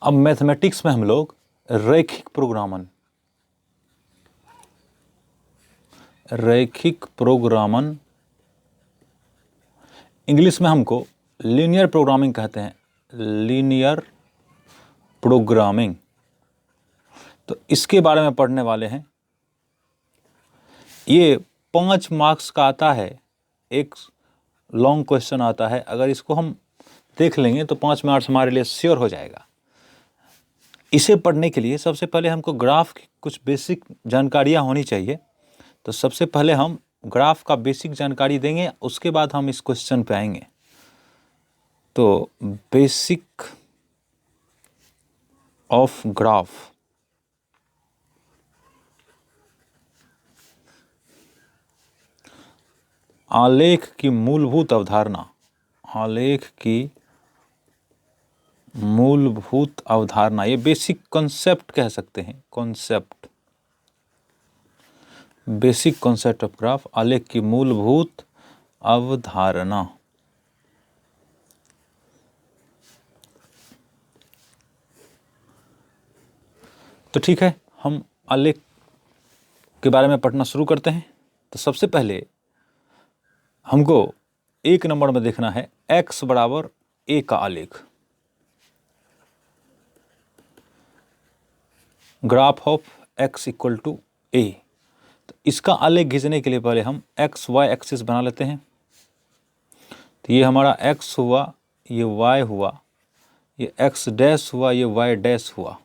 अब मैथमेटिक्स में हम लोग रैखिक प्रोग्रामन इंग्लिश में हमको लीनियर प्रोग्रामिंग कहते हैं, लीनियर प्रोग्रामिंग। तो इसके बारे में पढ़ने वाले हैं। ये 5 मार्क्स का आता है, एक लॉन्ग क्वेश्चन आता है। अगर इसको हम देख लेंगे तो 5 मार्क्स हमारे लिए श्योर हो जाएगा। इसे पढ़ने के लिए सबसे पहले हमको ग्राफ की कुछ बेसिक जानकारियाँ होनी चाहिए। तो सबसे पहले हम ग्राफ का बेसिक जानकारी देंगे, उसके बाद हम इस क्वेश्चन पे आएंगे। तो बेसिक ऑफ ग्राफ, आलेख की मूलभूत अवधारणा, आलेख की मूलभूत अवधारणा, ये बेसिक कॉन्सेप्ट कह सकते हैं, concept, basic concept of graph, आलेख की मूलभूत अवधारणा। तो ठीक है, हम आलेख के बारे में पढ़ना शुरू करते हैं। तो सबसे पहले हमको 1 नंबर में देखना है x बराबर a का आलेख, graph of x equal to a। तो इसका आलेख खींचने के लिए पहले हम एक्स वाई एक्सिस बना लेते हैं। तो ये हमारा x हुआ, ये y हुआ, ये x डैश हुआ, ये y डैश हुआ।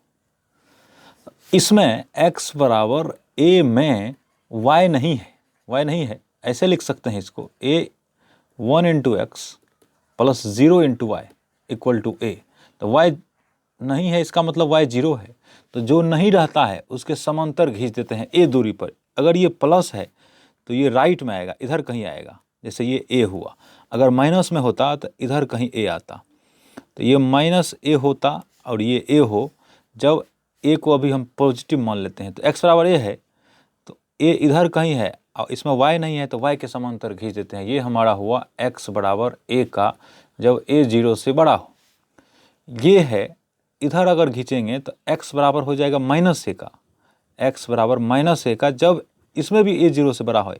इसमें x बराबर a में y नहीं है, ऐसे लिख सकते हैं इसको, a 1 into x plus 0 into y equal to a। तो y नहीं है, इसका मतलब y 0 है। तो जो नहीं रहता है उसके समांतर खींच देते हैं a दूरी पर। अगर ये प्लस है तो ये राइट में आएगा, इधर कहीं आएगा, जैसे ये a हुआ। अगर माइनस में होता तो इधर कहीं a आता। तो ये माइनस a होता और ये a हो। जब a को अभी हम पॉजिटिव मान लेते हैं तो x बराबर a है, तो a इधर कहीं है और इसमें y नहीं है, तो y के समांतर खींच देते हैं। ये हमारा हुआ x बराबर a का जब a 0 से बड़ा हो। ये है, इधर अगर खींचेंगे तो x बराबर हो जाएगा माइनस a का, x बराबर माइनस a का जब इसमें भी a 0 से बड़ा हो।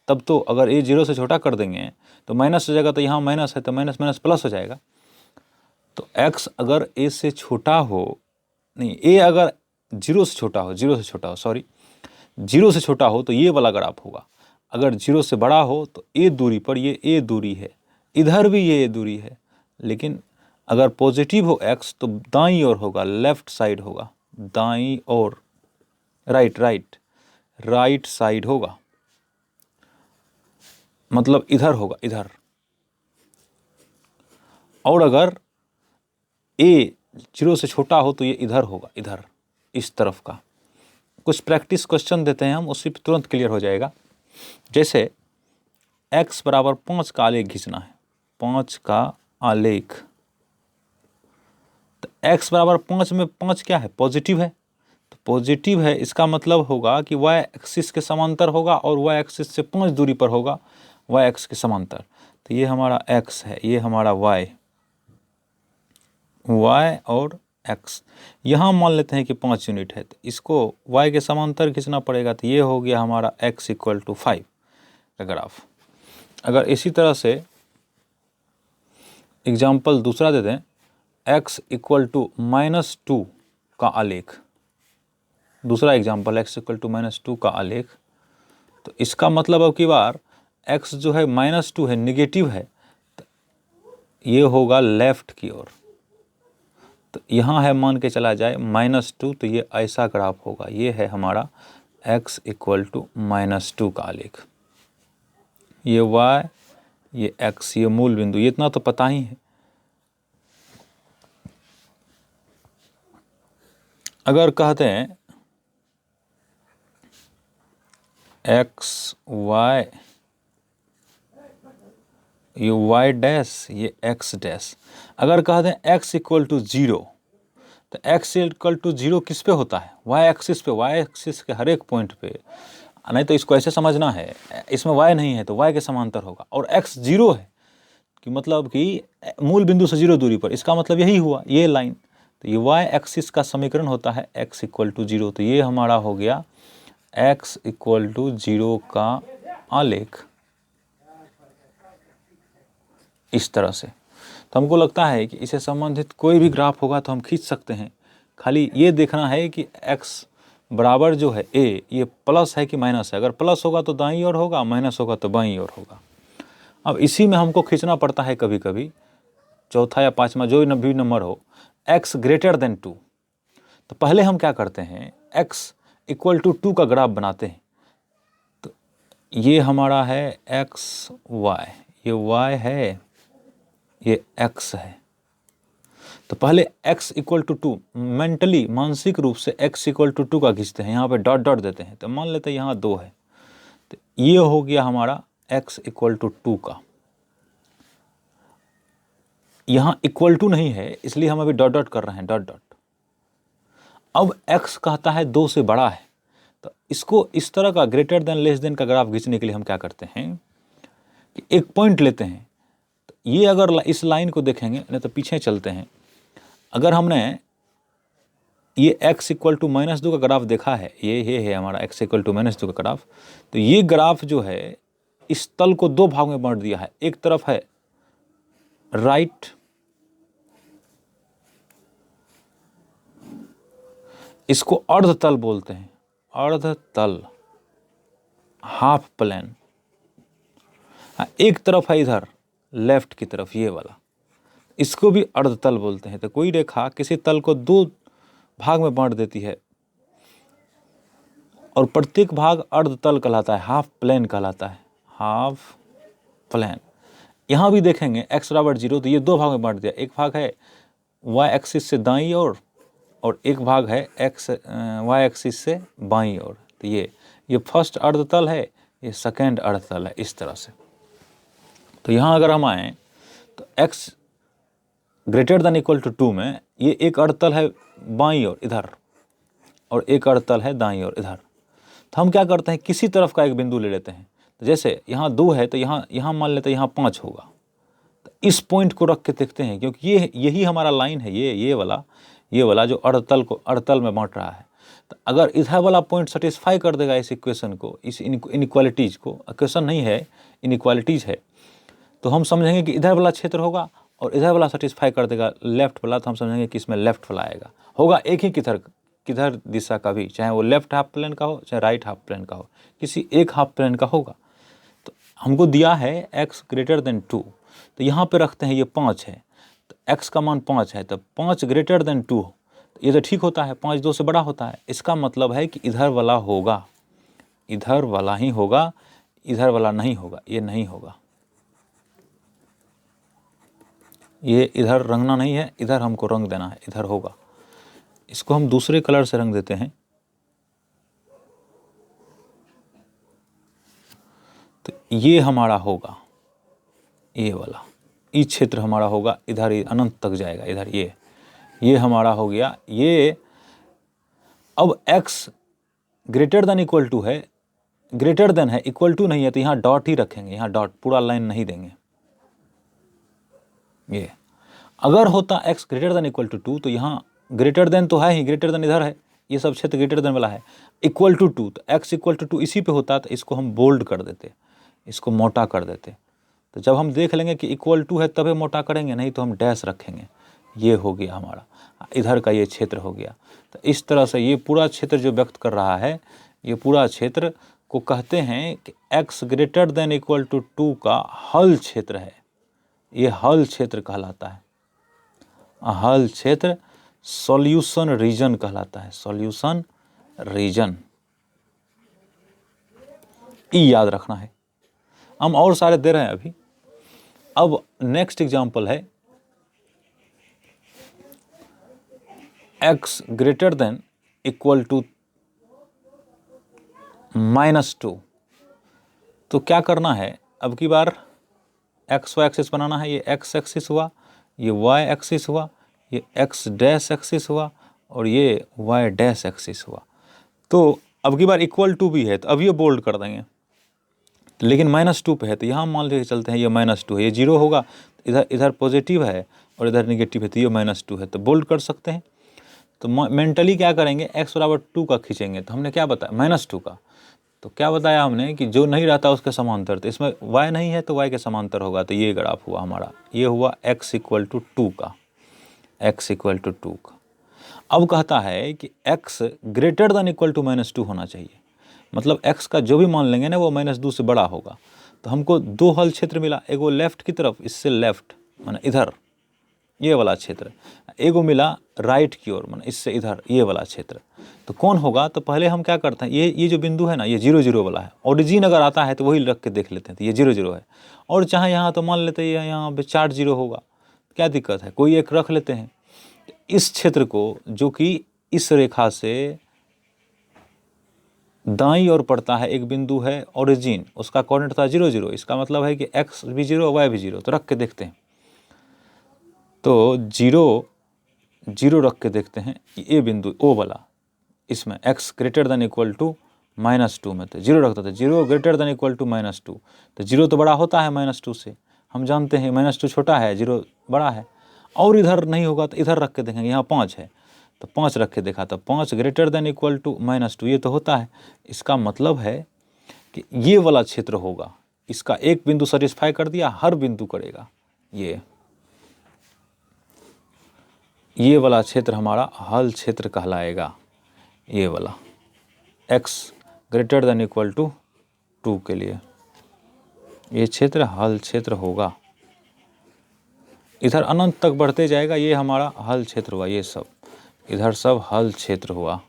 तब तो अगर a 0 से छोटा कर देंगे तो माइनस हो जाएगा, तो यहाँ माइनस है तो माइनस माइनस प्लस हो जाएगा। तो x अगर a से छोटा हो, नहीं, a अगर 0 से छोटा हो, 0 से छोटा हो तो ये वाला ग्राफ होगा। अगर 0 से बड़ा हो तो a दूरी पर ये a दूरी है, इधर भी ये a दूरी है। लेकिन अगर पॉजिटिव हो x तो दाईं ओर होगा, लेफ्ट साइड होगा, दाईं ओर, राइट साइड होगा, मतलब इधर होगा, इधर। और अगर a 0 से छोटा हो तो ये इधर होगा, इधर, इस तरफ का। कुछ प्रैक्टिस क्वेश्चन देते हैं हम, उसी पर तुरंत क्लियर हो जाएगा। जैसे x बराबर 5 का आलेख खींचना है, 5 का आलेख। तो x बराबर 5 में 5 क्या है, पॉजिटिव है। तो पॉजिटिव है, इसका मतलब होगा कि y एक्सिस के समांतर होगा और y एक्सिस से 5 दूरी पर होगा, y एक्स के समांतर। तो ये हमारा x है, ये हमारा y और x। यहाँ मान लेते हैं कि 5 यूनिट है, तो इसको y के समांतर खींचना पड़ेगा। तो ये हो गया हमारा x इक्वल टू 5 का ग्राफ। अगर इसी तरह से एग्जाम्पल दूसरा दे दें, x इक्वल टू -2 का आलेख, दूसरा एग्जाम्पल x इक्वल टू -2 का आलेख। तो इसका मतलब अब की बार x जो है -2 है, निगेटिव है, तो ये होगा लेफ्ट की ओर। तो यहाँ है, मान के चला जाए -2, तो ये ऐसा ग्राफ होगा। ये है हमारा x इक्वल टू -2 का आलेख। ये y, ये x, ये मूल बिंदु, ये इतना तो पता ही है। अगर कहते हैं x y, ये y डैश, ये x डैश। अगर कहते हैं x इक्वल टू 0, तो x इक्वल टू 0 किस पे होता है, y एक्सिस पे, y एक्सिस के हर एक पॉइंट पे। नहीं तो इसको ऐसे समझना है, इसमें y नहीं है तो y के समांतर होगा, और x 0 है कि मतलब कि मूल बिंदु से 0 दूरी पर। इसका मतलब यही हुआ, ये लाइन। तो तो ये y एक्सिस का समीकरण होता है x इक्वल टू 0। तो ये हमारा हो गया x इक्वल टू 0 का आलेख इस तरह से। तो हमको लगता है कि इससे संबंधित कोई भी ग्राफ होगा तो हम खींच सकते हैं, खाली ये देखना है कि x बराबर जो है a ये प्लस है कि माइनस है। अगर प्लस होगा तो दाईं ओर होगा, माइनस होगा तो बाईं ओर होगा। अब इसी में हमको खींचना पड़ता है कभी कभी, चौथा या पांचवा जो भी नंबर हो, x ग्रेटर देन 2। तो पहले हम क्या करते हैं, x इक्वल टू 2 का ग्राफ बनाते हैं। तो ये हमारा है x y, ये y है, ये x है। तो पहले x इक्वल टू 2 मेंटली मानसिक रूप से x इक्वल टू 2 का खींचते हैं, यहाँ पे डॉट डॉट देते हैं। तो मान लेते हैं यहाँ 2 है, तो ये हो गया हमारा x इक्वल टू 2 का। यहाँ इक्वल टू नहीं है इसलिए हम अभी डॉट डॉट कर रहे हैं, डॉट डॉट। अब x कहता है 2 से बड़ा है, तो इसको इस तरह का ग्रेटर देन लेस देन का ग्राफ खींचने के लिए हम क्या करते हैं कि एक पॉइंट लेते हैं। तो ये अगर इस लाइन को देखेंगे, नहीं तो पीछे चलते हैं, अगर हमने ये x इक्वल टू -2 का ग्राफ देखा है, ये है हमारा x इक्वल टू -2 का ग्राफ। तो ये ग्राफ जो है इस तल को 2 भाग में बांट दिया है। एक तरफ है राइट, इसको अर्ध तल बोलते हैं, अर्ध तल, हाफ प्लेन। एक तरफ है इधर लेफ्ट की तरफ ये वाला, इसको भी अर्ध तल बोलते हैं। तो कोई रेखा किसी तल को 2 भाग में बांट देती है और प्रत्येक भाग अर्ध तल कहलाता है, हाफ प्लेन कहलाता है, हाफ प्लेन। यहाँ भी देखेंगे x बराबर 0, तो ये 2 भाग में बांट दिया। एक भाग है y एक्सिस से दाईं ओर और एक भाग है y एक्सिस से बाईं ओर। तो ये फर्स्ट अर्ध तल है, ये सेकेंड अर्ध तल है, इस तरह से। तो यहाँ अगर हम आएँ तो x greater than equal to 2 में ये एक अर्ध तल है बाईं ओर इधर और एक अर्ध तल है दाईं ओर इधर। तो हम क्या करते हैं, किसी तरफ का एक बिंदु ले लेते हैं। तो जैसे यहाँ 2 है तो यहाँ मान लेते हैं यहाँ 5 होगा। तो इस पॉइंट को रख के देखते हैं, क्योंकि यही हमारा लाइन है, ये वाला जो अर्धतल में बांट रहा है। तो अगर इधर वाला पॉइंट सेटिस्फाई कर देगा इस इक्वेशन को, इस इनइक्वालिटीज़ को, इक्वेशन नहीं है इनइक्वालिटीज़ है, तो हम समझेंगे कि इधर वाला क्षेत्र होगा और इधर वाला सेटिस्फाई कर देगा लेफ्ट वाला, तो हम समझेंगे कि इसमें लेफ्ट वाला आएगा। होगा एक ही किधर दिशा का भी, चाहे वो लेफ्ट हाफ प्लेन का हो चाहे राइट हाफ प्लेन का हो, किसी एक हाफ प्लेन का होगा। तो हमको दिया है x ग्रेटर देन 2, तो यहाँ पे रखते हैं ये 5 है, तो x का मान 5 है, तो 5 ग्रेटर देन 2, ये तो ठीक होता है, 5 2 से बड़ा होता है। इसका मतलब है कि इधर वाला होगा, इधर वाला ही होगा, इधर वाला नहीं होगा, ये नहीं होगा, ये इधर रंगना नहीं है, इधर हमको रंग देना है, इधर होगा। इसको हम दूसरे कलर से रंग देते हैं। तो ये हमारा होगा, ये वाला, ये क्षेत्र हमारा होगा, इधर ये अनंत तक जाएगा, इधर ये हमारा हो गया। ये अब x greater than equal to है, ग्रेटर देन है, इक्वल टू नहीं है, तो यहाँ डॉट ही रखेंगे, यहाँ डॉट, पूरा लाइन नहीं देंगे। ये अगर होता x greater than equal to 2, तो यहाँ ग्रेटर देन तो है ही, ग्रेटर देन इधर है, ये सब क्षेत्र ग्रेटर देन वाला है, इक्वल टू 2, तो x इक्वल टू 2 इसी पे होता, तो इसको हम बोल्ड कर देते, इसको मोटा कर देते। तो जब हम देख लेंगे कि इक्वल टू है तभी मोटा करेंगे, नहीं तो हम डैश रखेंगे। ये हो गया हमारा, इधर का ये क्षेत्र हो गया। तो इस तरह से ये पूरा क्षेत्र जो व्यक्त कर रहा है, ये पूरा क्षेत्र को कहते हैं कि x greater than equal to 2 का हल क्षेत्र है। ये हल क्षेत्र कहलाता है, हल क्षेत्र सॉल्यूशन रीजन कहलाता है, सॉल्यूशन रीजन, ई याद रखना है। हम और सारे दे रहे हैं अभी। अब नेक्स्ट एग्जांपल है x greater than equal to -2। तो क्या करना है, अब की बार x y एक्सिस बनाना है। ये x एक्सिस हुआ, ये y एक्सिस हुआ, ये x डैश एक्सिस हुआ और ये y डैश एक्सिस हुआ। तो अब की बार इक्वल टू भी है, तो अब ये बोल्ड कर देंगे, लेकिन -2 पे है, तो यहाँ मान लेके चलते हैं ये -2 है, ये 0 होगा, इधर पॉजिटिव है और इधर निगेटिव है, तो ये -2 है, तो बोल्ड कर सकते हैं। तो मेंटली क्या करेंगे, x बराबर 2 का खींचेंगे। तो हमने क्या बताया, -2 का। तो क्या बताया हमने कि जो नहीं रहता उसके समांतर, तो इसमें y नहीं है तो y के समांतर होगा। तो ये ग्राफ हुआ हमारा, ये हुआ x = 2 का, x = 2 का। अब कहता है कि x greater than equal to -2 होना चाहिए, मतलब x का जो भी मान लेंगे ना वो -2 से बड़ा होगा। तो हमको दो हल क्षेत्र मिला, एगो लेफ्ट की तरफ, इससे लेफ्ट माने इधर ये वाला क्षेत्र, एगो मिला राइट की ओर माने इससे इधर ये वाला क्षेत्र। तो कौन होगा, तो पहले हम क्या करते हैं, ये जो बिंदु है ना ये 0 0 वाला है। ओरिजिन अगर आता है तो वही रख के देख लेते हैं, तो ये 0 0 है। और चाहे यहाँ तो मान लेते हैं यहाँ पे 4 0 होगा, क्या दिक्कत है, कोई एक रख लेते हैं। इस क्षेत्र को जो कि इस रेखा से दाईं ओर पड़ता है, एक बिंदु है ओरिजिन, उसका कोऑर्डिनेट था 0 0, इसका मतलब है कि x भी 0 y भी 0। तो रख के देखते हैं, तो 0 0 रख के देखते हैं, ये बिंदु ओ वाला, इसमें x greater than equal to -2 में तो 0 रखता था, 0 ग्रेटर देन इक्वल टू -2। तो 0 तो बड़ा होता है -2 से, हम जानते हैं -2 छोटा है, 0 बड़ा है। और इधर नहीं होगा तो इधर रख के देखेंगे, यहाँ 5 है तो 5 रख के देखा, तो 5 ग्रेटर देन इक्वल टू -2, ये तो होता है। इसका मतलब है कि ये वाला क्षेत्र होगा, इसका एक बिंदु सेटिस्फाई कर दिया, हर बिंदु करेगा। ये वाला क्षेत्र हमारा हल क्षेत्र कहलाएगा, ये वाला x greater than equal to 2 के लिए ये क्षेत्र हल क्षेत्र होगा। इधर अनंत तक बढ़ते जाएगा, ये हमारा हल क्षेत्र हुआ, ये सब इधर सब हल क्षेत्र हुआ,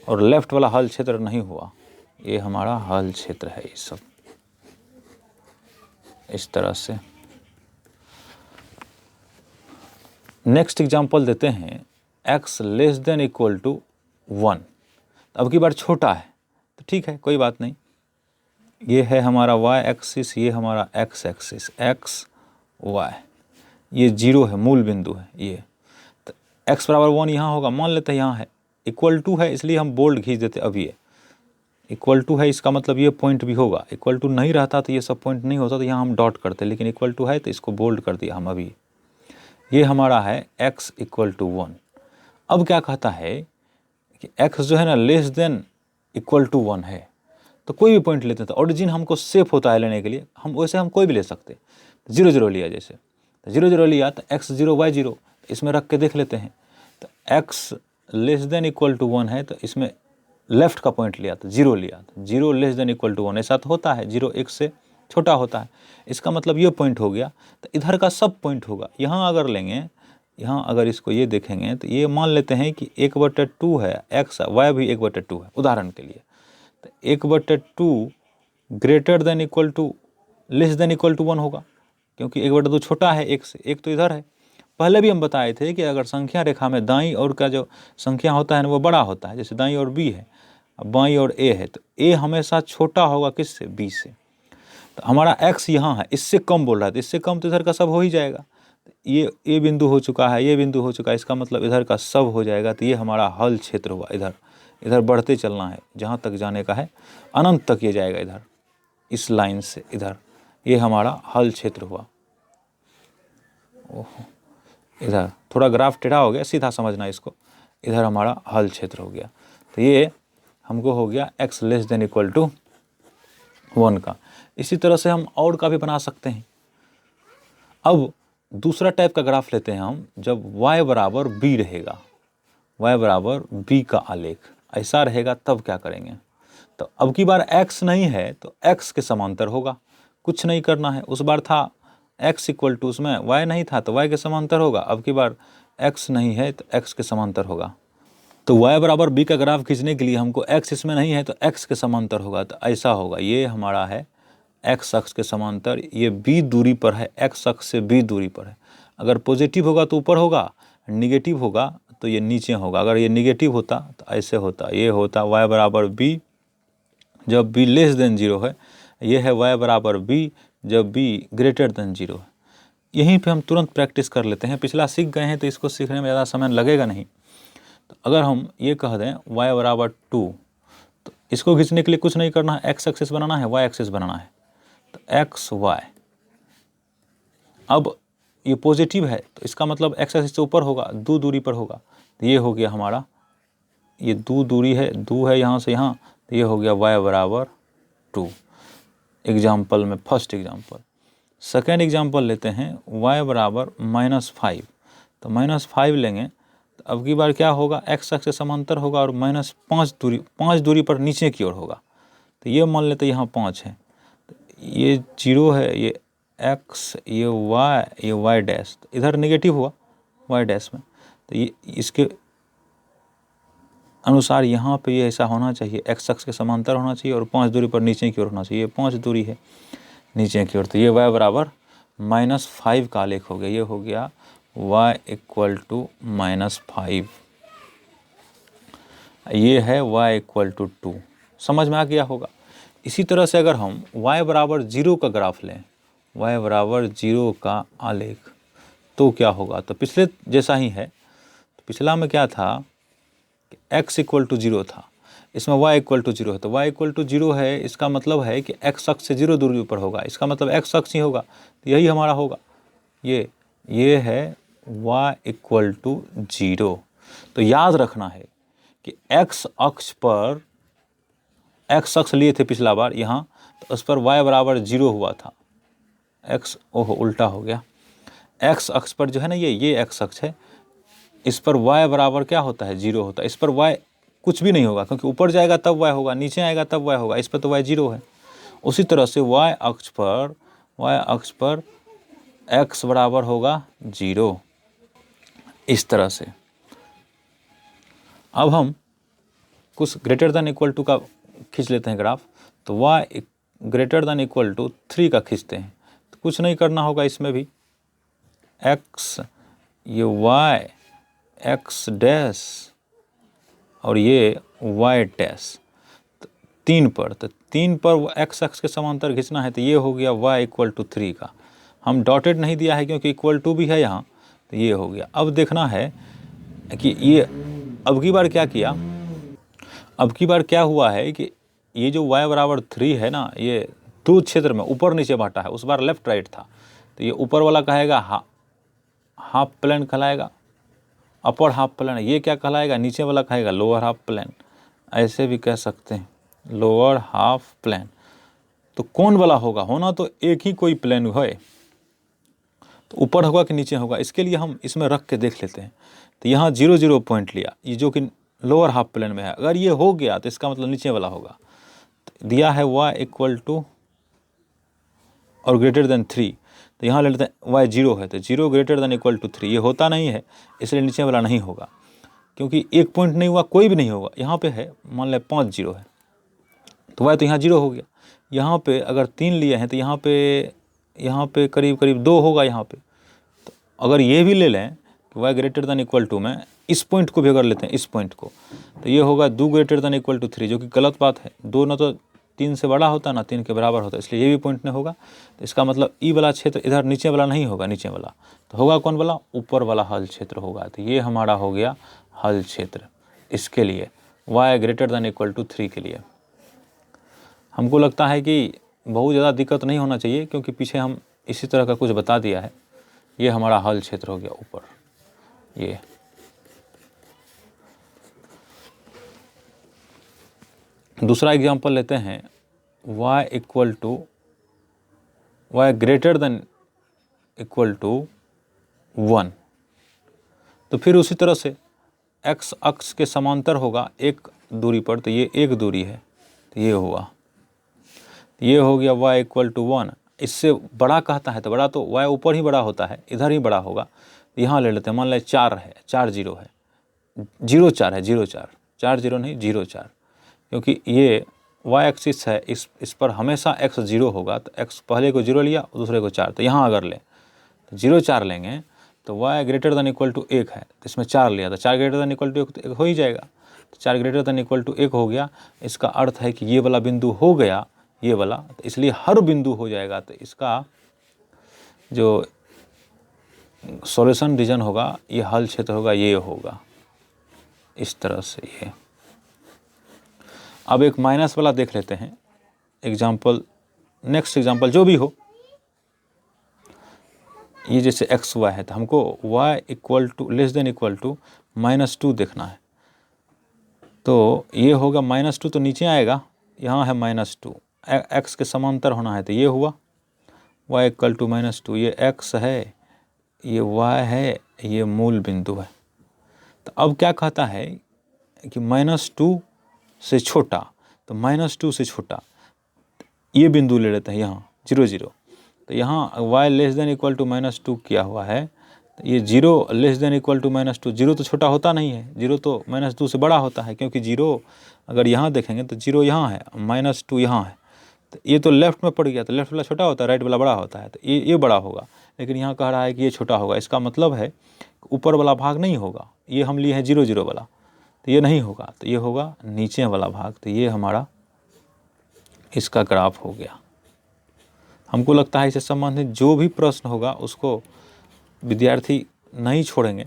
और लेफ्ट वाला हल क्षेत्र नहीं हुआ, ये हमारा हल क्षेत्र है। ये सब इस तरह से। नेक्स्ट एग्जांपल देते हैं, x less than equal to 1। अब की बार छोटा है तो ठीक है, कोई बात नहीं। ये है हमारा y एक्सिस, ये हमारा x एक्सिस, x y, ये 0 है, मूल बिंदु है ये। तो x बराबर 1 यहाँ होगा, मान लेते हैं यहाँ है, इक्वल टू है इसलिए हम बोल्ड खींच देते। अब ये इक्वल टू है, इसका मतलब ये पॉइंट भी होगा। इक्वल टू नहीं रहता तो ये सब पॉइंट नहीं होता, तो यहाँ हम डॉट करते, लेकिन इक्वल टू है तो इसको बोल्ड कर दिया हम अभी। ये हमारा है x = 1। अब क्या कहता है कि x जो है ना लेस देन इक्वल टू 1 है, तो कोई भी पॉइंट लेते हैं। तो ओरिजिन हमको सेफ होता है लेने के लिए, हम वैसे हम कोई भी ले सकते। 0 0 लिया, जैसे तो 0 0 लिया तो x 0 y 0, इसमें रख के देख लेते हैं। तो x less than equal to 1 है, तो इसमें लेफ्ट का पॉइंट लिया तो 0 लिया, तो 0 लेस देन इक्वल टू 1, ऐसा तो होता है, 0 1 से छोटा होता है। इसका मतलब ये पॉइंट हो गया, तो इधर का सब पॉइंट होगा। यहाँ अगर लेंगे, यहाँ अगर इसको ये देखेंगे तो ये मान लेते हैं कि 1/2 है, x y भी 1/2 है उदाहरण के लिए। तो 1/2 greater than equal to less than equal to 1 होगा, क्योंकि 1/2 छोटा है 1 से, 1 तो इधर है। पहले भी हम बताए थे कि अगर संख्या रेखा में दाईं ओर का जो संख्या होता है ना वो बड़ा होता है, जैसे दाईं ओर b है, बाईं ओर a है, तो a हमेशा छोटा होगा किससे, b से। तो हमारा x यहाँ है, इससे कम बोल रहा है, तो इससे कम तो इधर का सब हो ही जाएगा। ये बिंदु हो चुका है, ये बिंदु हो चुका है, इसका मतलब इधर का सब हो जाएगा। तो ये हमारा हल क्षेत्र हुआ। इधर इधर बढ़ते चलना है, जहाँ तक जाने का है अनंत तक ये जाएगा, इधर इस लाइन से इधर, ये हमारा हल क्षेत्र हुआ। ओहो, इधर थोड़ा ग्राफ टेढ़ा हो गया, सीधा समझना इसको, इधर हमारा हल क्षेत्र हो गया। तो ये हमको हो गया x less than equal to 1 का। इसी तरह से हम और का भी बना सकते हैं। अब दूसरा टाइप का ग्राफ लेते हैं हम, जब y बराबर b रहेगा, y बराबर b का आलेख ऐसा रहेगा, तब क्या करेंगे। तो अब की बार x नहीं है तो x के समांतर होगा, कुछ नहीं करना है। उस बार था x इक्वल टू, उसमें y नहीं था तो y के समांतर होगा। अब की बार x नहीं है तो x के समांतर होगा। तो y बराबर b का ग्राफ खींचने के लिए हमको x इसमें नहीं है तो x के समांतर होगा। तो ऐसा होगा, ये हमारा है x अक्ष के समांतर, ये b दूरी पर है, x अक्ष से b दूरी पर है। अगर पॉजिटिव होगा तो ऊपर होगा, निगेटिव होगा तो ये नीचे होगा। अगर ये निगेटिव होता तो ऐसे होता, ये होता y बराबर b जब b लेस देन 0 है, ये है y बराबर b जब b ग्रेटर देन 0 है। यहीं पे हम तुरंत प्रैक्टिस कर लेते हैं, पिछला सीख गए हैं तो इसको सीखने में ज़्यादा समय लगेगा नहीं। तो अगर हम ये कह दें y बराबर 2, तो इसको खींचने के लिए कुछ नहीं करना है, x एक्सिस बनाना है, y एक्सिस बनाना है। तो x y, अब ये पॉजिटिव है तो इसका मतलब x एक्सिस से ऊपर होगा, 2 दूरी पर होगा, तो ये हो गया हमारा, ये दूरी है, है यहाँ से यहाँ, तो ये हो गया y बराबर 2। एग्जाम्पल में फर्स्ट एग्जाम्पल। सेकेंड एग्जाम्पल लेते हैं y बराबर -5। तो -5 लेंगे तो अब की बार क्या होगा, x अक्ष से समांतर होगा और -5 दूरी पर नीचे की ओर होगा। तो ये मान लेते यहाँ 5 है, तो ये 0 है, ये x, ये y डैश, तो इधर नेगेटिव हुआ y डैश में, तो ये इसके अनुसार यहाँ पे ये ऐसा होना चाहिए, x अक्ष के समांतर होना चाहिए और 5 दूरी पर नीचे की ओर होना चाहिए। 5 दूरी है नीचे की ओर, तो ये y बराबर -5 का आलेख हो गया। ये हो गया y इक्वल टू -5, ये है y इक्वल टू 2। समझ में आ गया होगा। इसी तरह से अगर हम y बराबर 0 का ग्राफ लें, y बराबर 0 का आलेख, तो क्या होगा, तो पिछले जैसा ही है। तो पिछला में क्या था, x इक्वल टू 0 था, इसमें y इक्वल टू 0 है, तो y इक्वल टू 0 है, इसका मतलब है कि x अक्ष से 0 दूरी पर होगा, इसका मतलब x अक्ष ही होगा, तो यही हमारा होगा। ये है y इक्वल टू 0। तो याद रखना है कि x अक्ष लिए थे पिछला बार यहाँ, तो उस पर y बराबर 0 हुआ था। x उल्टा हो गया, x अक्ष पर जो है ना, ये x अक्ष है, इस पर y बराबर क्या होता है, 0 होता है। इस पर y कुछ भी नहीं होगा, क्योंकि ऊपर जाएगा तब y होगा, नीचे आएगा तब y होगा, इस पर तो y 0 है। उसी तरह से y अक्ष पर x बराबर होगा 0, इस तरह से। अब हम कुछ ग्रेटर देन इक्वल टू का खींच लेते हैं ग्राफ, तो y greater than equal to 3 का खींचते हैं। तो कुछ नहीं करना होगा इसमें भी, x, ये y, x डैश और ये y डैश, 3 पर, तो 3 पर x अक्ष के समांतर खींचना है, तो ये हो गया y इक्वल टू 3 का। हम डॉटेड नहीं दिया है क्योंकि इक्वल टू भी है यहाँ, तो ये हो गया। अब देखना है कि ये अब की बार क्या किया, अब की बार क्या हुआ है कि ये जो y बराबर 3 है ना, ये 2 क्षेत्र में ऊपर नीचे बांटा है। उस बार लेफ्ट राइट था, तो ये ऊपर वाला कहेगा हाफ प्लेन कहलाएगा, अपर हाफ प्लेन। ये क्या कहलाएगा, नीचे वाला कहेगा लोअर हाफ प्लेन, ऐसे भी कह सकते हैं, लोअर हाफ प्लेन। तो कौन वाला होगा, होना तो एक ही कोई प्लेन है, तो ऊपर होगा कि नीचे होगा, इसके लिए हम इसमें रख के देख लेते हैं। तो यहाँ 0 0 पॉइंट लिया, ये जो कि लोअर हाफ प्लेन में है, अगर ये हो गया तो इसका मतलब नीचे वाला होगा। तो दिया है y इक्वल टू और ग्रेटर देन 3, तो यहाँ ले लेते हैं y 0 है, तो 0 ग्रेटर देन इक्वल टू 3, ये होता नहीं है, इसलिए नीचे वाला नहीं होगा, क्योंकि एक पॉइंट नहीं हुआ, कोई भी नहीं होगा। यहाँ पे है, मान लें 5 0 है, तो y तो यहाँ 0 हो गया। यहाँ पे अगर 3 लिए हैं, तो यहाँ पे करीब करीब 2 होगा यहाँ पे। तो अगर ये भी ले लें कि y greater than equal to में इस पॉइंट को भी अगर लेते हैं, इस पॉइंट को, तो ये होगा 2 ग्रेटर देन इक्वल टू 3, जो कि गलत बात है। 2 ना तो 3 से बड़ा होता, ना 3 के बराबर होता, इसलिए ये भी पॉइंट नहीं होगा। तो इसका मतलब ई वाला क्षेत्र इधर नीचे वाला नहीं होगा, नीचे वाला तो होगा कौन वाला, ऊपर वाला हल क्षेत्र होगा। तो ये हमारा हो गया हल क्षेत्र इसके लिए, y greater than equal to 3 के लिए। हमको लगता है कि बहुत ज़्यादा दिक्कत नहीं होना चाहिए, क्योंकि पीछे हम इसी तरह का कुछ बता दिया है। ये हमारा हल क्षेत्र हो गया ऊपर। ये दूसरा एग्जांपल लेते हैं, y greater than equal to 1। तो फिर उसी तरह से x अक्ष के समांतर होगा एक दूरी पर, तो ये एक दूरी है, तो ये हुआ, ये हो गया y इक्वल टू 1। इससे बड़ा कहता है तो बड़ा तो y ऊपर ही बड़ा होता है, इधर ही बड़ा होगा। यहाँ ले लेते हैं, मान लें 4 है, 4 0 है, 0 4 है, 0 4, 4 0 नहीं 0 4, क्योंकि ये y एक्सिस है, इस पर हमेशा x 0 होगा। तो x पहले को 0 लिया, दूसरे को 4, तो यहाँ अगर ले तो 0 4 लेंगे, तो y greater than equal to 1 है, तो इसमें 4 लिया, तो 4 ग्रेटर देन इक्वल टू 1 हो ही जाएगा। तो 4 ग्रेटर देन इक्वल टू 1 हो गया। इसका अर्थ है कि ये वाला बिंदु हो गया, ये वाला, तो इसलिए हर बिंदु हो जाएगा। तो इसका जो सॉल्यूशन रीजन होगा, ये हल क्षेत्र होगा, ये होगा इस तरह से। ये अब एक माइनस वाला देख लेते हैं एग्जाम्पल, नेक्स्ट एग्जाम्पल जो भी हो। ये जैसे एक्स वाई है तो हमको y equal to less than equal to -2 देखना है। तो ये होगा -2 तो नीचे आएगा, यहाँ है -2, एक्स के समांतर होना है तो ये हुआ y इक्वल टू -2, ये x है, ये y है, ये मूल बिंदु है। तो अब क्या कहता है कि -2 से छोटा, तो -2 से छोटा ये बिंदु ले लेते हैं यहाँ 0 0। तो यहाँ y less than equal to -2 किया हुआ है, तो ये 0 लेस देन इक्वल टू -2, 0 तो छोटा होता नहीं है, 0 तो -2 से बड़ा होता है, क्योंकि 0 अगर यहाँ देखेंगे तो 0 यहाँ है, -2 यहाँ है, तो ये तो लेफ्ट में पड़ गया, तो लेफ्ट वाला छोटा होता है, राइट वाला बड़ा होता है, तो ये बड़ा होगा। लेकिन यहाँ कह रहा है कि ये छोटा होगा, इसका मतलब है ऊपर वाला भाग नहीं होगा, ये हम लिए हैं 0 0 वाला, तो ये नहीं होगा, तो ये होगा नीचे वाला भाग। तो ये हमारा इसका ग्राफ हो गया। हमको लगता है इससे संबंधित जो भी प्रश्न होगा उसको विद्यार्थी नहीं छोड़ेंगे,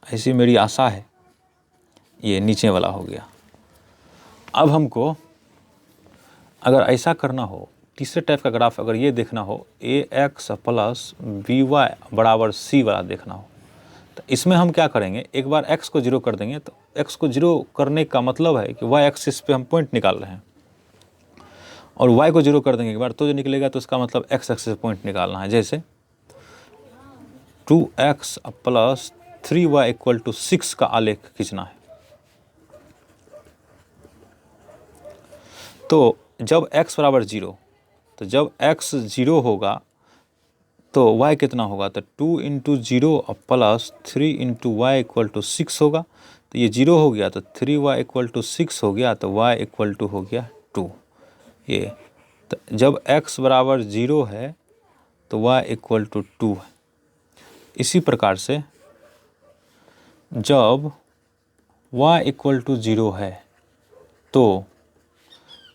ऐसी मेरी आशा है। ये नीचे वाला हो गया। अब हमको अगर ऐसा करना हो, तीसरे टाइप का ग्राफ अगर ये देखना हो, ax प्लस by बराबर c वाला देखना हो, तो इसमें हम क्या करेंगे, एक बार x को 0 कर देंगे। तो x को 0 करने का मतलब है कि y एक्सिस पे हम पॉइंट निकाल रहे हैं, और y को 0 कर देंगे एक बार तो जो निकलेगा, तो इसका मतलब x एक्सिस पे पॉइंट निकालना है। जैसे 2x plus 3y equal to 6 का आलेख खींचना है। तो जब x बराबर 0, तो जब x 0 होगा तो y कितना होगा, तो 2 into 0 plus 3 into y equal to 6 होगा। तो ये 0 हो गया तो 3y इक्वल टू 6 हो गया, तो y इक्वल टू हो गया 2। ये तो जब x बराबर 0 है तो y इक्वल टू 2 है। इसी प्रकार से जब y इक्वल टू 0 है तो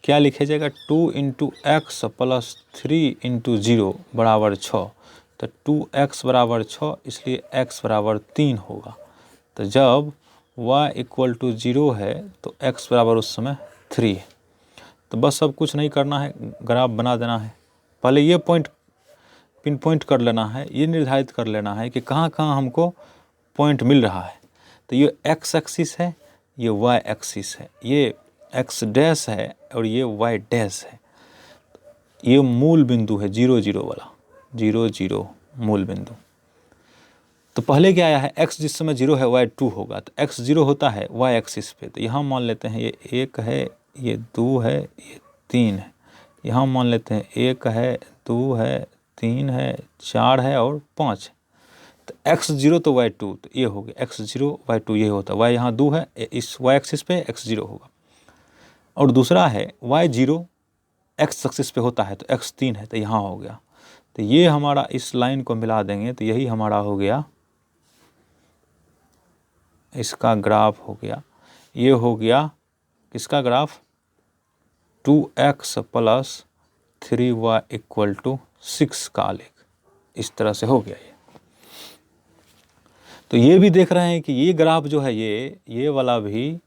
क्या लिखे जाएगा, 2 इंटू एक्स प्लस 3 इंटू 0 बराबर 6। तो 2x बराबर 6, इसलिए x बराबर 3 होगा। तो जब y इक्वल टू 0 है तो x बराबर उस समय 3 है। तो बस सब कुछ नहीं करना है, ग्राफ बना देना है। पहले ये पॉइंट पिन पॉइंट कर लेना है, ये निर्धारित कर लेना है कि कहाँ कहाँ हमको पॉइंट मिल रहा है। तो ये x एक्सिस है, ये y एक्सिस है, ये x डैश है और ये y डैश है। ये मूल बिंदु है 0 0 वाला, 0 0 मूल बिंदु। तो पहले क्या आया है, x जिस समय 0 है y 2 होगा। तो x 0 होता है y एक्सिस पे, तो यहाँ मान लेते हैं ये 1 है, ये 2 है, ये 3 है। यहाँ मान लेते हैं 1 है, 2 है, 3 है, 4 है और 5 है। तो x 0 तो y 2, तो ये हो गया x 0 y 2, ये होता है। y यहाँ 2 है, इस y एक्सिस पे x 0 होगा। और दूसरा है y 0 x एक्सिस पे होता है, तो x 3 है, तो यहाँ हो गया। तो ये हमारा इस लाइन को मिला देंगे तो यही हमारा हो गया, इसका ग्राफ हो गया। ये हो गया किसका graph, 2x plus 3y equal to 6 का आलेख। इस तरह से हो गया ये। तो ये भी देख रहे हैं कि ये ग्राफ जो है ये वाला भी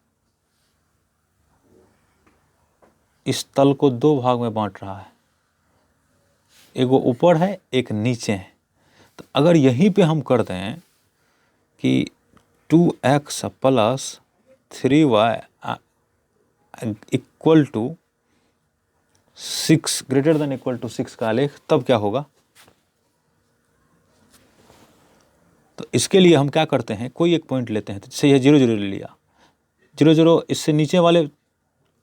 इस तल को 2 भाग में बांट रहा है, एक वो ऊपर है, एक नीचे है। तो अगर यहीं पे हम कर दें कि 2x plus 3y equal to 6 greater than equal to 6 का आलेख, तब क्या होगा। तो इसके लिए हम क्या करते हैं, कोई एक पॉइंट लेते हैं। तो जैसे ये 0 0 ले लिया, 0 0 इससे नीचे वाले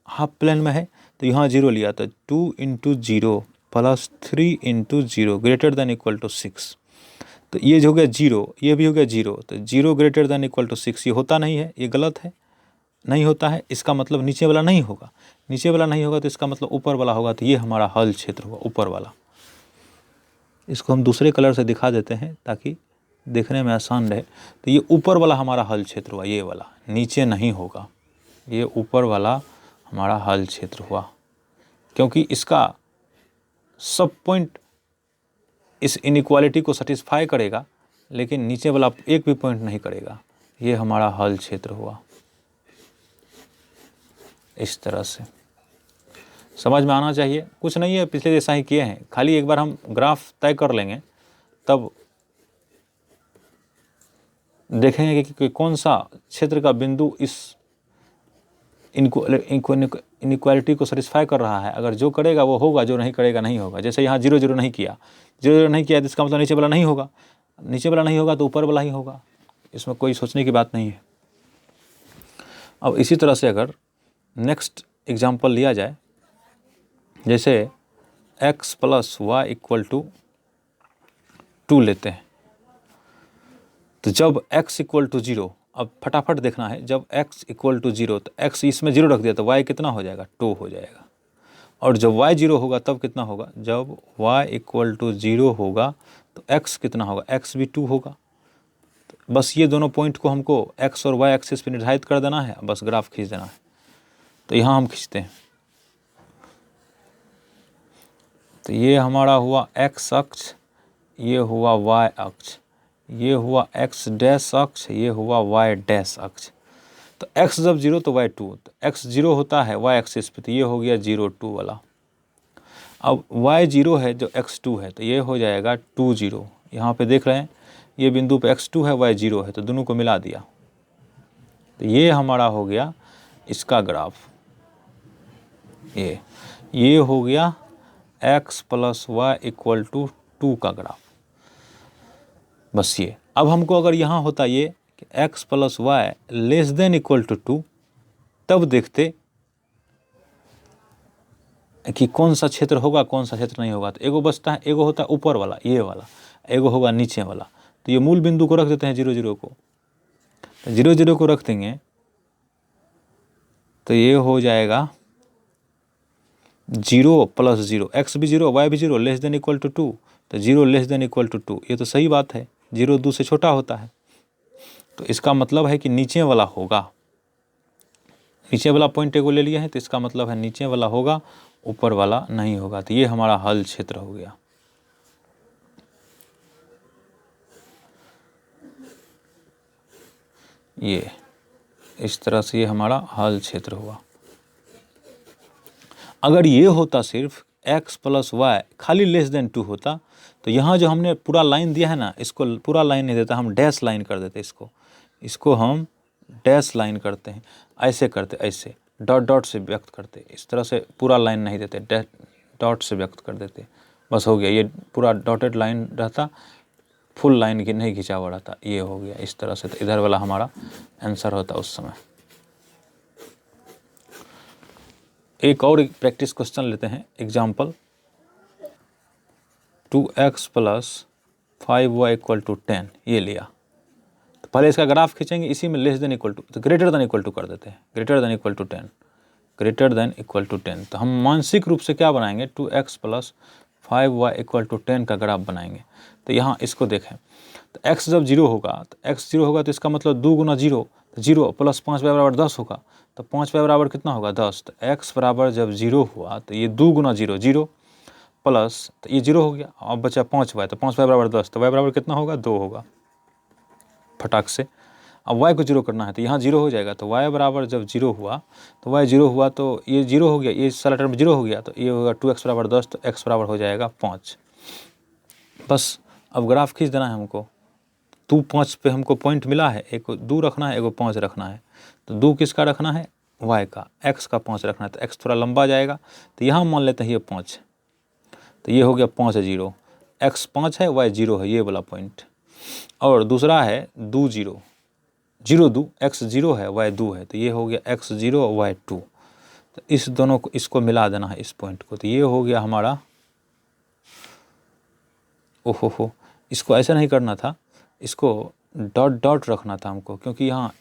हाफ प्लेन में है, तो यहाँ 0 लिया, तो 2 into 0 plus 3 into 0 greater than equal to 6। तो ये जो हो गया 0, ये भी हो गया 0। तो 0 ग्रेटर देन इक्वल टू 6 ये होता नहीं है, ये गलत है, नहीं होता है। इसका मतलब नीचे वाला नहीं होगा, नीचे वाला नहीं होगा तो इसका मतलब ऊपर वाला होगा। तो ये हमारा हल क्षेत्र होगा, ऊपर वाला। इसको हम दूसरे कलर से दिखा देते हैं ताकि देखने में आसान रहे। तो ये ऊपर वाला हमारा हल क्षेत्र हुआ, ये वाला, नीचे नहीं होगा, ये ऊपर वाला हमारा हल क्षेत्र हुआ, क्योंकि इसका सब पॉइंट इस इनइक्वालिटी को सेटिस्फाई करेगा, लेकिन नीचे वाला एक भी पॉइंट नहीं करेगा। ये हमारा हल क्षेत्र हुआ। इस तरह से समझ में आना चाहिए, कुछ नहीं है, पिछले जैसा ही किए हैं। खाली एक बार हम ग्राफ तय कर लेंगे, तब देखेंगे कि कौन सा क्षेत्र का बिंदु इस इनइक्वालिटी को सेटिस्फाई कर रहा है। अगर जो करेगा वो होगा, जो नहीं करेगा नहीं होगा। जैसे यहाँ 0 0 नहीं किया, 0 0 नहीं किया तो इसका मतलब नीचे वाला नहीं होगा, नीचे वाला नहीं होगा तो ऊपर वाला ही होगा। इसमें कोई सोचने की बात नहीं है। अब इसी तरह से अगर नेक्स्ट एग्जाम्पल लिया जाए, जैसे x + y = 2 लेते हैं, तो जब x = 0, अब फटाफट देखना है, जब x = 0 तो x इसमें 0 रख दिया तो y कितना हो जाएगा, 2 हो जाएगा। और जब y 0 होगा तब कितना होगा, जब y = 0 होगा तो x कितना होगा, x भी 2 होगा। तो बस ये दोनों पॉइंट को हमको x और y एक्सिस पे निर्धारित कर देना है, बस ग्राफ खींच देना है। तो यहाँ हम खींचते हैं, तो ये हमारा हुआ x अक्ष, ये हुआ y अक्ष, ये हुआ x डैश अक्ष, ये हुआ y डैश अक्ष। तो x जब 0 तो y 2, तो x 0 होता है y एक्सिस पे, तो ये हो गया 0 2 वाला। अब y 0 है जो x 2 है, तो ये हो जाएगा 2 0। यहाँ पे देख रहे हैं ये बिंदु पे x 2 है y 0 है, तो दोनों को मिला दिया, तो ये हमारा हो गया इसका ग्राफ। ये हो गया x + y = 2 का ग्राफ। बस ये। अब हमको अगर यहाँ होता ये कि x + y <= 2, तब देखते कि कौन सा क्षेत्र होगा, कौन सा क्षेत्र नहीं होगा। तो एगो बचता है, एगो होता है ऊपर वाला ये वाला, एगो होगा नीचे वाला। तो ये मूल बिंदु को रख देते हैं 0 0 को, तो 0 0 को रख देंगे तो ये हो जाएगा 0 + 0, x भी 0 y भी 0 <= 2, तो 0 <= 2। ये तो सही बात है, 0 2 से छोटा होता है। तो इसका मतलब है कि नीचे वाला होगा, नीचे वाला पॉइंट एगो ले लिया है, तो इसका मतलब है नीचे वाला होगा, ऊपर वाला नहीं होगा। तो ये हमारा हल क्षेत्र हो गया। ये इस तरह से ये हमारा हल क्षेत्र हुआ। अगर ये होता सिर्फ x + y खाली <2 होता, तो यहाँ जो हमने पूरा लाइन दिया है ना, इसको पूरा लाइन नहीं देता, हम डैश लाइन कर देते। इसको हम डैश लाइन करते हैं, ऐसे करते, ऐसे डॉट डॉट से व्यक्त करते। इस तरह से पूरा लाइन नहीं देते, डॉट से व्यक्त कर देते, बस हो गया। ये पूरा डॉटेड लाइन रहता, फुल लाइन की नहीं खिंचा हुआ रहता, ये हो गया इस तरह से। तो इधर वाला हमारा आंसर होता उस समय। एक और प्रैक्टिस क्वेश्चन लेते हैं, एग्जाम्पल 2x + 5y = 10 ये लिया। तो पहले इसका ग्राफ खींचेंगे, इसी में <= तो greater कर देते हैं, greater than 10। तो हम मानसिक रूप से क्या बनाएंगे, 2x + 5y = 10 का ग्राफ बनाएंगे। तो यहाँ इसको देखें, तो x जब 0 होगा, तो इसका मतलब 2 × 0, तो 0 + 5y = 10 होगा। तो 5y बराबर कितना होगा, 10। तो x बराबर जब 0 हुआ तो ये 2 × 0 0 प्लस, तो ये 0 हो गया। अब बचा 5y, तो 5y बराबर 10, तो y बराबर कितना होगा, 2 होगा फटाक से। अब y को 0 करना है, तो यहाँ 0 हो जाएगा। तो y बराबर जब 0 हुआ, तो y 0 हुआ तो ये 0 हो गया, ये सारा टर्म 0 हो गया। तो ये होगा 2x = 10, तो x बराबर हो जाएगा 5। बस अब ग्राफ खींच देना है हमको। 2 5 पे हमको पॉइंट मिला है, एक 2 रखना है, एक 5 रखना है। तो 2 किसका रखना है, y का, x का 5 रखना है। तो x थोड़ा लंबा जाएगा, तो यहाँ मान लेते हैं ये 5, तो ये हो गया 5 0, x 5 है, y 0 है, ये वाला पॉइंट। और दूसरा है 2 0 0 2, x 0 है, y 2 है, तो ये हो गया x 0 y 2। तो इस दोनों को, इसको मिला देना है इस पॉइंट को। तो ये हो गया हमारा, ओहो, इसको ऐसा नहीं करना था, इसको डॉट डॉट रखना था हमको, क्योंकि यहाँ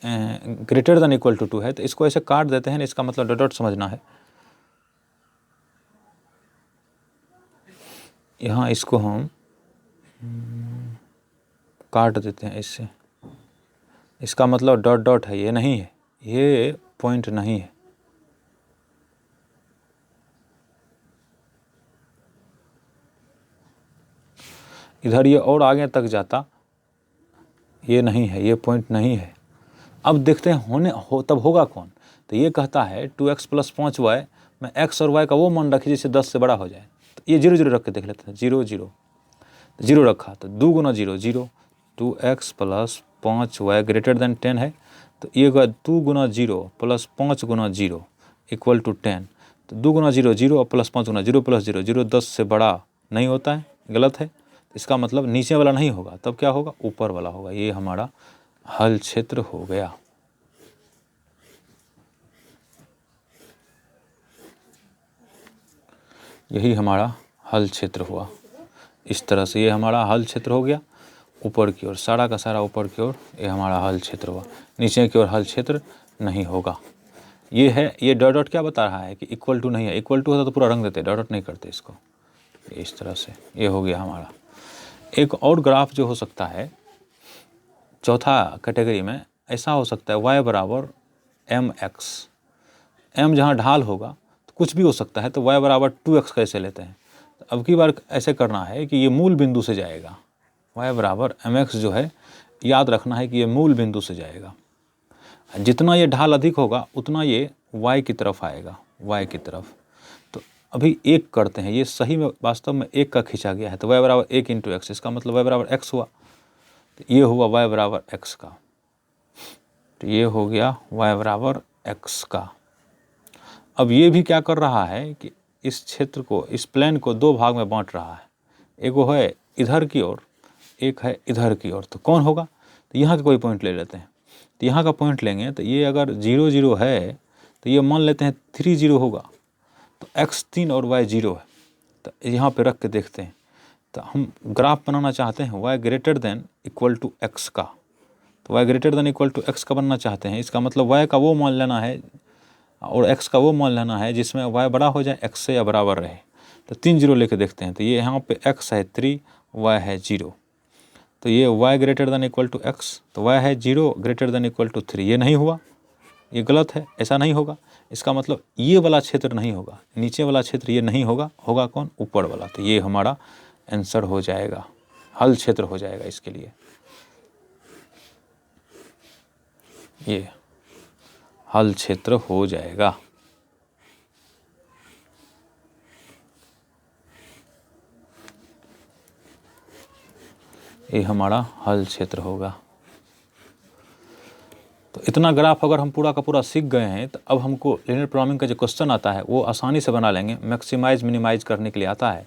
<= 2 है। तो इसको ऐसे काट देते हैं, इसका मतलब डॉट डॉट समझना है। यहाँ इसको हम काट देते हैं इससे, इसका मतलब डॉट डॉट है, ये नहीं है, ये पॉइंट नहीं है। इधर ये और आगे तक जाता, ये नहीं है, ये पॉइंट नहीं है। अब देखते हैं तब होगा कौन। तो ये कहता है 2x + 5y में x और y का वो मान रखिए जिससे 10 से बड़ा हो जाए। तो ये 0 0 रख के देख लेते हैं, 0 0 0 रखा, तो 2 × 0 0, 2x + 5 y ग्रेटर देन 10 है, तो ये होगा 2 गुना 0 प्लस 5 गुना 0 इक्वल टू 10। तो 2 गुना 0 0 और प्लस 5 गुना 0 प्लस 0 0 10 से बड़ा नहीं होता है, गलत है। इसका मतलब नीचे वाला नहीं होगा, तब क्या होगा, ऊपर वाला होगा। ये हमारा हल क्षेत्र हो गया। यही हमारा हल क्षेत्र हुआ। इस तरह से ये हमारा हल क्षेत्र हो गया ऊपर की ओर, सारा का सारा ऊपर की ओर ये हमारा हल क्षेत्र हुआ। नीचे की ओर हल क्षेत्र नहीं होगा। ये है, ये डॉट डॉट क्या बता रहा है कि इक्वल टू नहीं है। इक्वल टू होता तो पूरा रंग देते, डॉट डॉट नहीं करते इसको। इस तरह से ये हो गया हमारा। एक और ग्राफ जो हो सकता है चौथा कैटेगरी में, ऐसा हो सकता है y बराबर mx। m जहाँ ढाल होगा तो कुछ भी हो सकता है, तो y बराबर 2x कैसे लेते हैं। तो अब की बार ऐसे करना है कि ये मूल बिंदु से जाएगा। y बराबर mx जो है, याद रखना है कि ये मूल बिंदु से जाएगा। जितना ये ढाल अधिक होगा उतना ये y की तरफ आएगा, y की तरफ। तो अभी एक करते हैं, ये सही में वास्तव में एक का खींचा गया है, तो y बराबर 1 इंटू एक्स, इसका मतलब y बराबर x हुआ। तो ये हुआ y बराबर x का, तो ये हो गया y बराबर x का। अब ये भी क्या कर रहा है कि इस क्षेत्र को, इस प्लेन को दो भाग में बांट रहा है। एक वो है इधर की ओर, एक है इधर की ओर। तो कौन होगा, तो यहाँ का कोई पॉइंट ले लेते हैं। तो यहाँ का पॉइंट लेंगे, तो ये अगर 0 0 है तो ये मान लेते हैं 3 0 होगा। तो x 3 और y 0 है। तो यहाँ पे रख के देखते हैं। तो हम ग्राफ बनाना चाहते हैं y greater than equal to x का। तो y greater than equal to x का बनना चाहते हैं। इसका मतलब y का वो मान लेना है और x का वो मान लेना है जिसमें y बड़ा हो जाए, x से या बराबर रहे। तो 3 0 लेके देखते हैं। तो ये यहाँ पे x है 3, y है 0। तो ये y greater than equal to x, तो y है 0 ग्रेटर देन इक्वल टू 3। ये नहीं हुआ, ये गलत है, ऐसा नहीं होगा। इसका मतलब ये वाला क्षेत्र नहीं होगा, नीचे वाला क्षेत्र ये नहीं होगा, होगा कौन, ऊपर वाला। तो ये हमारा आंसर हो जाएगा, हल क्षेत्र हो जाएगा इसके लिए। ये हल क्षेत्र हो जाएगा। ये हमारा हल क्षेत्र होगा। तो इतना ग्राफ अगर हम पूरा का पूरा सीख गए हैं, तो अब हमको लीनियर प्रोग्रामिंग का जो क्वेश्चन आता है वो आसानी से बना लेंगे। मैक्सिमाइज मिनिमाइज करने के लिए आता है।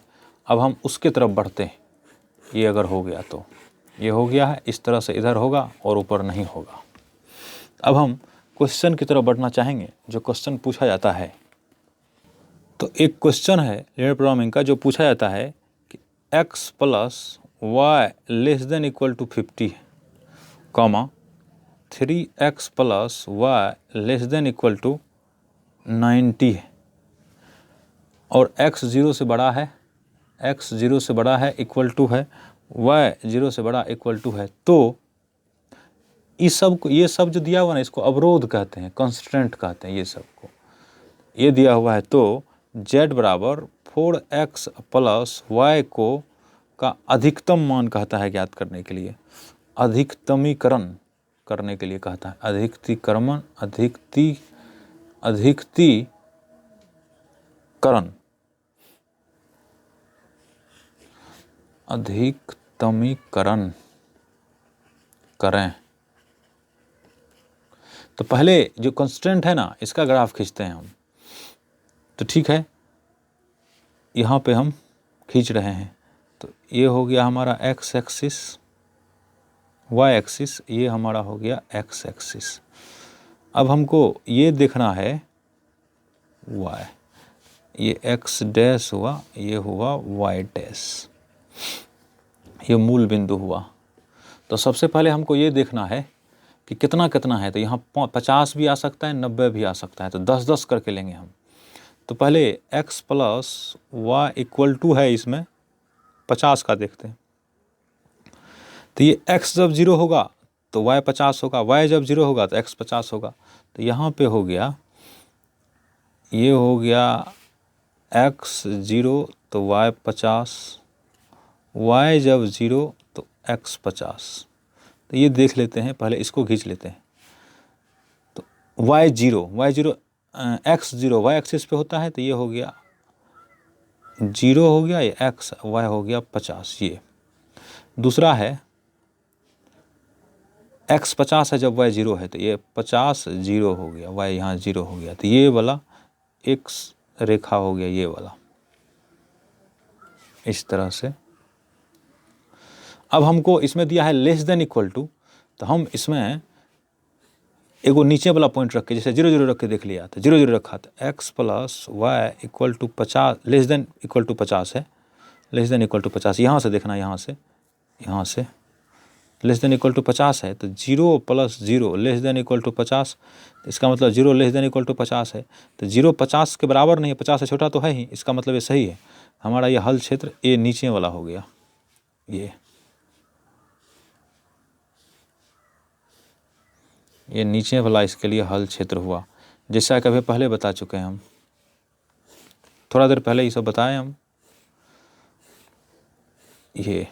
अब हम उसके तरफ बढ़ते हैं। ये अगर हो गया तो ये हो गया है, इस तरह से इधर होगा और ऊपर नहीं होगा। अब हम क्वेश्चन की तरफ बढ़ना चाहेंगे, जो क्वेश्चन पूछा जाता है। तो एक क्वेश्चन है लीनियर प्रोग्रामिंग का जो पूछा जाता है कि x plus y less than equal to 50 comma 3x plus y less than equal to 90 है और x 0 से बड़ा है, x 0 से बड़ा है इक्वल टू है, y 0 से बड़ा इक्वल टू है। तो इस सब को, ये सब जो दिया हुआ ना, इसको अवरोध कहते हैं, कंस्ट्रेंट कहते हैं। ये सब को ये दिया हुआ है। तो z बराबर 4x प्लस वाई को का अधिकतम मान कहता है ज्ञात करने के लिए, अधिकतमीकरण करने के लिए कहता है, अधिकतीकरण अधिकतमीकरण करें। तो पहले जो कंस्टेंट है ना, इसका ग्राफ खींचते हैं हम। तो ठीक है, यहाँ पे हम खींच रहे हैं। तो ये हो गया हमारा x एक्सिस, y एक्सिस, ये हमारा हो गया x एक्सिस। अब हमको ये देखना है y, ये x डैश हुआ, ये हुआ y डैश, ये मूल बिंदु हुआ। तो सबसे पहले हमको ये देखना है कि कितना कितना है। तो यहाँ 50 भी आ सकता है, 90 भी आ सकता है। तो 10 10 करके लेंगे हम। तो पहले x plus y equal to है, इसमें 50 का देखते हैं। तो ये x जब 0 होगा तो y 50 होगा, y जब 0 होगा तो x 50 होगा। तो यहाँ पे हो गया, ये हो गया x 0 तो y 50, y जब 0 तो x 50। तो ये देख लेते हैं, पहले इसको खींच लेते हैं। तो y 0 x 0 y एक्सिस पे होता है। तो ये हो गया 0 हो गया, ये x, y हो गया 50। ये दूसरा है x 50 है जब y 0 है, तो ये 50 0 हो गया, y यहाँ 0 हो गया, तो ये वाला x रेखा हो गया ये वाला, इस तरह से। अब हमको इसमें दिया है लेस देन इक्वल टू, तो हम इसमें एगो नीचे वाला पॉइंट रख के, जैसे 0 0 रख के देख लिया, तो 0 0 रखा, तो x plus y equal to 50 less than equal to 50 है, लेस देन इक्वल टू 50, यहाँ से देखना, यहाँ से लेस देन इक्वल टू 50 है, तो 0 plus 0 less than equal to 50, इसका मतलब 0 लेस देन इक्वल टू 50 है, तो 0 50 के बराबर नहीं है, 50 से छोटा तो है ही, इसका मतलब ये सही है। हमारा ये हल क्षेत्र ए नीचे वाला हो गया, ये नीचे वाला इसके लिए हल क्षेत्र हुआ, जैसा कभी पहले बता चुके हैं हम, थोड़ा देर पहले ये सब बताए हम। ये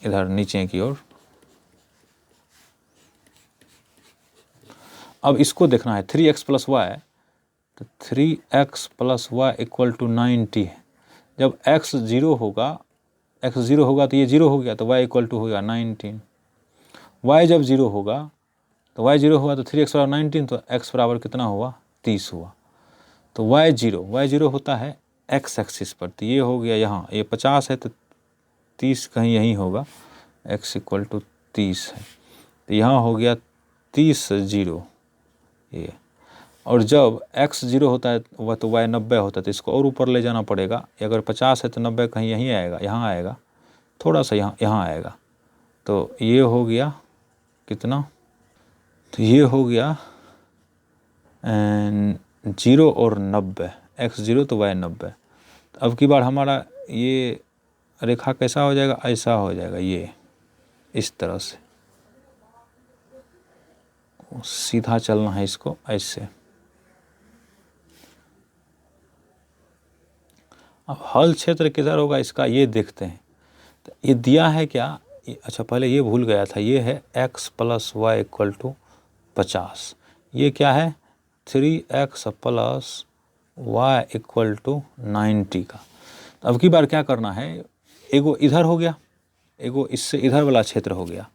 इधर नीचे की ओर, अब इसको देखना है 3x प्लस वाई, तो 3x plus y equal to 90 है। जब x 0 होगा तो ये 0 हो गया, तो y इक्वल टू होगा 19। y जब 0 होगा तो y 0 हुआ, तो 3x बराबर 19, तो x बराबर कितना हुआ 30 हुआ। तो y 0 होता है x एक्सिस पर, तो ये हो गया यहाँ, ये 50 है तो 30 कहीं यहीं होगा, x इक्वल टू 30 है, तो यहाँ हो गया 30 0 ये। और जब x 0 होता है वह तो y 90 होता है, तो इसको और ऊपर ले जाना पड़ेगा, अगर 50 है तो 90 कहीं यहीं आएगा, यहाँ आएगा, थोड़ा सा यहाँ आएगा, तो ये हो गया कितना, तो ये हो गया 0 और 90, x 0 तो y 90। अब की बार हमारा ये रेखा कैसा हो जाएगा, ऐसा हो जाएगा, ये इस तरह से सीधा चलना है इसको ऐसे। अब हल क्षेत्र किधर होगा इसका ये देखते हैं, तो ये दिया है क्या, अच्छा पहले ये भूल गया था, ये है x plus y equal to 50, ये क्या है 3x plus y equal to 90 का। तो अब की बार क्या करना है, एगो इधर हो गया, एगो इससे इधर वाला क्षेत्र हो गया,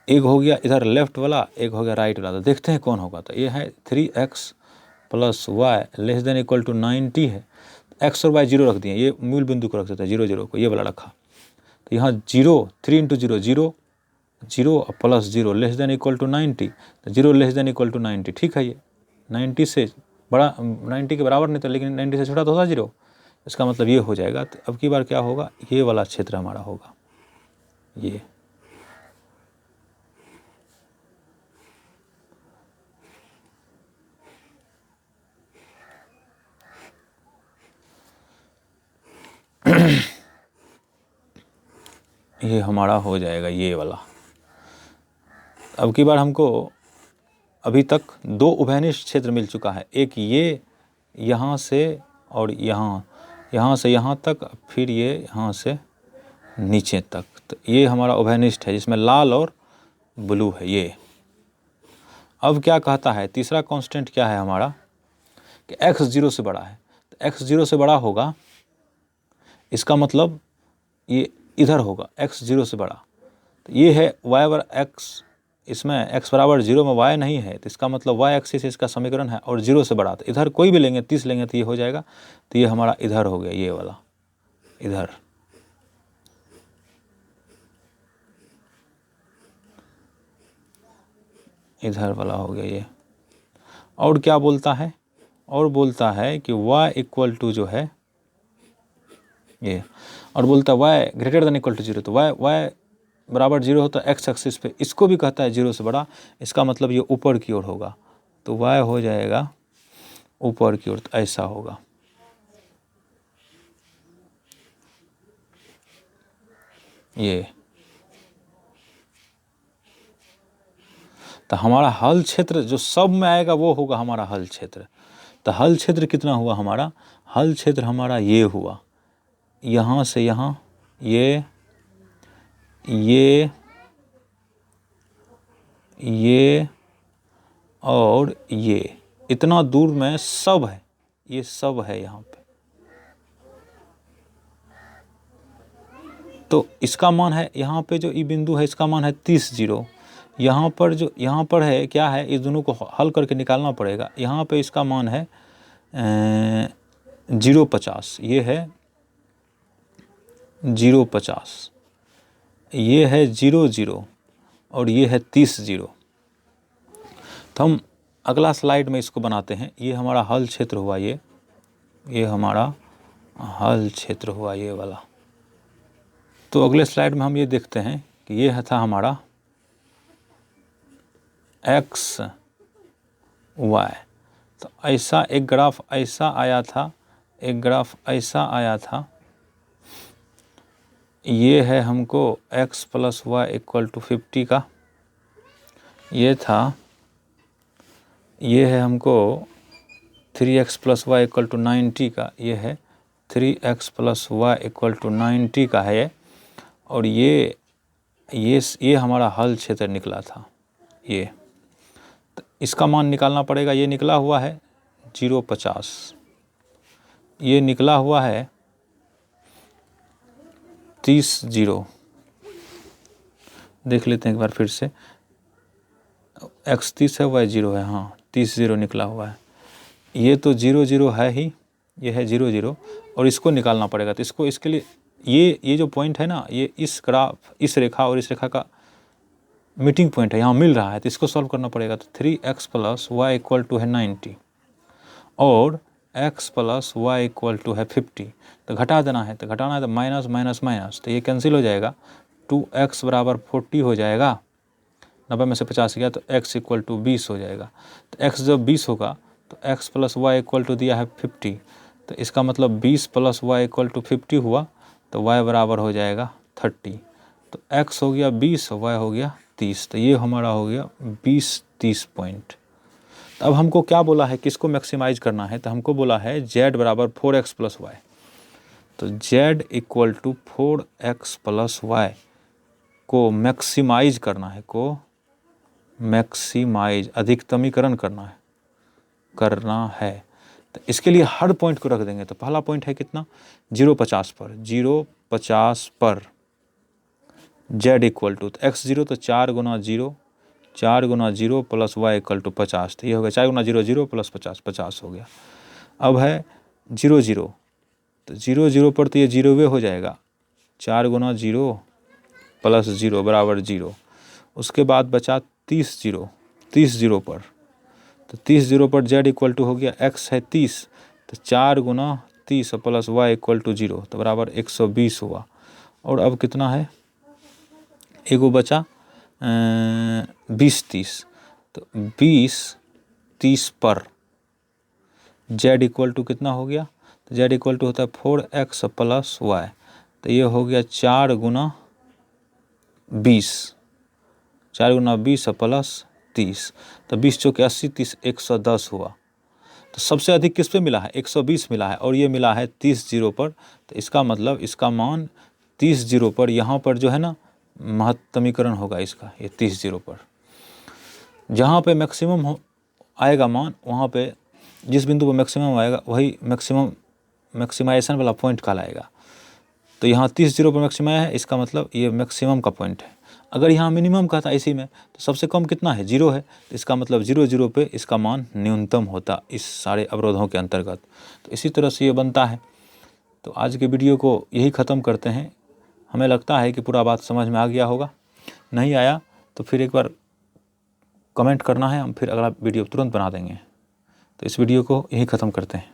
एक हो गया इधर लेफ्ट वाला, एक हो गया राइट वाला, तो देखते हैं कौन होगा। तो ये है 3x plus y less than equal to 90 है, x और y 0 रख दिए, ये मूल बिंदु को रख देते हैं 0 0 को, ये वाला रखा, तो यहाँ 0 3 into 0 0 0 plus 0 less than equal to 90, तो 0 लेस देन इक्वल टू 90, ठीक है, ये 90 से बड़ा, 90 के बराबर नहीं था, लेकिन 90 से छोटा तो होता 0, इसका मतलब ये हो जाएगा। तो अब की बार क्या होगा, ये वाला क्षेत्र हमारा होगा, ये ये हमारा हो जाएगा ये वाला। अब की बार हमको अभी तक 2 उभयनिष्ठ क्षेत्र मिल चुका है, एक ये यहाँ से और यहाँ से यहाँ तक, फिर ये यहाँ से नीचे तक, तो ये हमारा उभयनिष्ठ है जिसमें लाल और ब्लू है ये। अब क्या कहता है, तीसरा कांस्टेंट क्या है हमारा, कि x 0 से बड़ा है, तो x 0 से बड़ा होगा, इसका मतलब ये इधर होगा, x 0 से बड़ा, तो ये है y बराबर x, इसमें x बराबर 0 में y नहीं है, तो इसका मतलब y एक्सिस इसका समीकरण है, और 0 से बड़ा, तो इधर कोई भी लेंगे 30 लेंगे तो ये हो जाएगा, तो ये हमारा इधर हो गया, ये वाला इधर। इधर वाला हो गया ये। और क्या बोलता है, और बोलता है कि y इक्वल टू जो है ये, और बोलता है y greater than equal to 0, तो y बराबर 0 होता है x एक्सिस पे, इसको भी कहता है 0 से बड़ा, इसका मतलब ये ऊपर की ओर होगा, तो y हो जाएगा ऊपर की ओर, तो ऐसा होगा, ये। तो हमारा हल क्षेत्र जो सब में आएगा वो होगा हमारा हल क्षेत्र। तो हल क्षेत्र कितना हुआ हमारा, हल क्षेत्र हमारा ये हुआ, यहाँ से यहाँ, ये और ये, इतना दूर में सब है, ये सब है यहाँ पे, तो इसका मान है यहाँ पे जो ई बिंदु है इसका मान है 30 जीरो। यहाँ पर है क्या है, इस दोनों को हल करके निकालना पड़ेगा। यहाँ पे इसका मान है 0,50, ये है 0,50, ये है 0,0 और ये है 30 जीरो। तो हम अगला स्लाइड में इसको बनाते हैं। ये हमारा हल क्षेत्र हुआ, ये हमारा हल क्षेत्र हुआ ये वाला। तो अगले स्लाइड में हम ये देखते हैं कि ये था हमारा एक्स वाई। तो ऐसा एक ग्राफ ऐसा आया था, एक ग्राफ ऐसा आया था। ये है हमको x plus y equal to 50 का, ये था। ये है हमको 3x plus y equal to 90 का, ये है 3x plus y equal to 90 का है। और ये हमारा हल क्षेत्र निकला था। ये तो इसका मान निकालना पड़ेगा। ये निकला हुआ है 0,50, ये निकला हुआ है 30 जीरो। देख लेते हैं एक बार फिर से, x 30 है, y 0 है। हाँ, 30 जीरो निकला हुआ है। ये तो 0,0 है ही, ये है 0,0 और इसको निकालना पड़ेगा। तो इसको, इसके लिए ये जो पॉइंट है ना, ये इस ग्राफ, इस रेखा और इस रेखा का मीटिंग पॉइंट है, यहाँ मिल रहा है। तो इसको सॉल्व करना पड़ेगा। तो 3x plus y equal to है 90 और x plus y equal to है 50। तो घटा देना है, तो घटाना है तो माइनस माइनस माइनस, तो ये कैंसिल हो जाएगा। 2x बराबर 40 हो जाएगा। 90 में से 50 गया तो x इक्वल टू 20 हो जाएगा। तो x जब 20 होगा तो x plus y equal to दिया है 50। तो इसका मतलब 20 प्लस वाई इक्वल टू 50 हुआ, तो y बराबर हो जाएगा 30। तो x हो गया 20 और y हो गया 30। तो ये हमारा हो गया 20-30 पॉइंट। तो अब हमको क्या बोला है, किसको मैक्सिमाइज करना है? तो हमको बोला है z बराबर 4x प्लस वाई। तो z equal to 4x plus y को मैक्सिमाइज करना है, को मैक्सिमाइज अधिकतमीकरण करना है। तो इसके लिए हर पॉइंट को रख देंगे। तो पहला पॉइंट है कितना, 0,50 पर, 0,50 पर z इक्वल टू, तो x 0 तो 4 गुना 0 प्लस वाई इक्वल टू 50। तो ये हो गया 4 गुना 0 0 प्लस 50, 50 हो गया। अब है 0,0, तो 0,0 पर तो ये 0 हो जाएगा। 4 गुना 0 प्लस 0 बराबर 0। उसके बाद बचा 30 जीरो पर, तो 30 जीरो पर z इक्वल टू हो गया, x है 30, तो 4 गुना 30 प्लस वाई इक्वल टू 0, तो बराबर 120 हुआ। और अब कितना है, एगो बचा 20-30, तो 20-30 पर z इक्वल टू कितना हो गया, तो z इक्वल टू होता है 4x प्लस वाई। तो ये हो गया 4 गुना 20 प्लस 30, तो 20 चौके 80, 30 110 हुआ। तो सबसे अधिक किस पे मिला है, 120 मिला है, और ये मिला है 30 जीरो पर। तो इसका मतलब इसका मान 30 जीरो पर, यहाँ पर जो है ना महत्तमीकरण होगा इसका, ये 30 जीरो पर। जहाँ पे मैक्सिमम आएगा मान, वहाँ पे जिस बिंदु पर मैक्सिमम आएगा वही मैक्सिमाइजेशन वाला पॉइंट कहलाएगा। तो यहाँ 30 जीरो पर मैक्सिमम है, इसका मतलब ये मैक्सिमम का पॉइंट है। अगर यहाँ मिनिमम का था इसी में, तो सबसे कम कितना है, 0 है, तो इसका मतलब 0,0 पे इसका मान न्यूनतम होता इस सारे अवरोधों के अंतर्गत। तो इसी तरह से ये बनता है। तो आज के वीडियो को यही ख़त्म करते हैं। हमें लगता है कि पूरा बात समझ में आ गया होगा। नहीं आया तो फिर एक बार कमेंट करना है, हम फिर अगला वीडियो तुरंत बना देंगे। तो इस वीडियो को यही ख़त्म करते हैं।